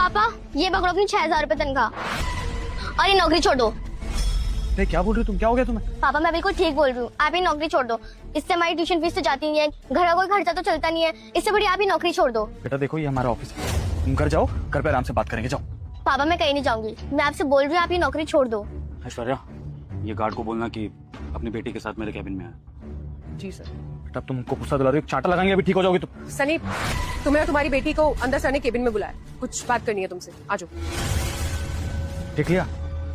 पापा ये पकड़ो अपनी 6,000 रुपए तनख्वाह और ये नौकरी छोड़ दो। नहीं क्या बोल रही हो तुम, क्या हो गया तुम्हें? पापा मैं बिल्कुल ठीक बोल रही हूँ, आप ये नौकरी छोड़ दो। इससे हमारी ट्यूशन फीस तो जाती नहीं है, घर का कोई खर्चा तो चलता नहीं है, इससे बड़ी आप ही नौकरी छोड़ दो। बेटा देखो ये हमारा ऑफिस है, तुम घर जाओ, घर पे आराम से बात करेंगे, जाओ। पापा मैं कहीं नहीं जाऊंगी, मैं आपसे बोल रही हूँ आप ये नौकरी छोड़ दो। ऐश्वर्या, ये गार्ड को बोलना कि अपनी बेटी के साथ मेरे कैबिन में आए। जी सर। बेटा तुम उनको गुस्सा दिला रही हो, चांटा लगाएंगे अभी ठीक हो जाओगी तुम। सनी, तुम्हें और तुम्हारी बेटी को अंदर सर ने केबिन में बुलाया, कुछ बात करनी है तुमसे, आ जाओ। देख लिया,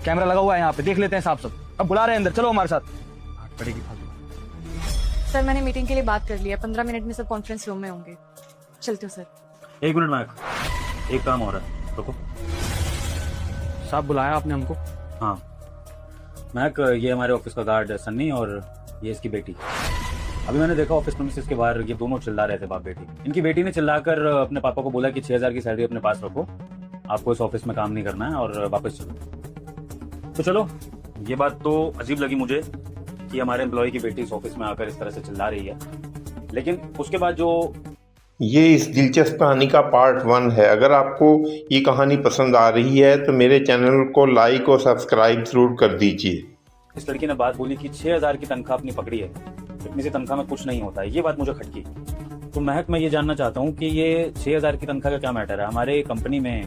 कैमरा लगा हुआ है यहाँ पे, देख लेते हैं साफ सब। अब बुला रहे हैं अंदर, चलो हमारे साथ। आठ पड़ेगी फालतू। सर मैंने मीटिंग के लिए बात कर लिया, 15 मिनट में सब कॉन्फ्रेंस रूम में होंगे। चलते हो सर। 1 मिनट महक, एक काम हो रहा है, रुको। साहब बुलाया आपने हमको? हाँ महक, ये हमारे ऑफिस का गार्ड है सन्नी और ये इसकी बेटी। अभी मैंने देखा ऑफिस प्रीमिसेस के बाहर ये दोनों चिल्ला रहे थे बाप बेटी। इनकी बेटी ने चिल्लाकर अपने पापा को बोला कि 6,000 की सैलरी अपने पास रखो, आपको इस ऑफिस में काम नहीं करना है और वापस चलो। तो चलो, ये बात तो अजीब लगी मुझे कि हमारे एम्प्लॉय की बेटी इस ऑफिस में आकर इस तरह से चिल्ला रही है, लेकिन उसके बाद जो ये इस दिलचस्प कहानी का पार्ट 1 है। अगर आपको ये कहानी पसंद आ रही है तो मेरे चैनल को लाइक और सब्सक्राइब जरूर कर दीजिए। इस लड़की ने बात बोली कि 6,000 की तनख्वाह अपनी पकड़ी है, इतनी सी तनख्वाह में कुछ नहीं होता है, ये बात मुझे खटकी। तो महक, मैं ये जानना चाहता हूँ कि ये 6,000 की तनख्वाह का क्या मैटर है हमारे कंपनी में?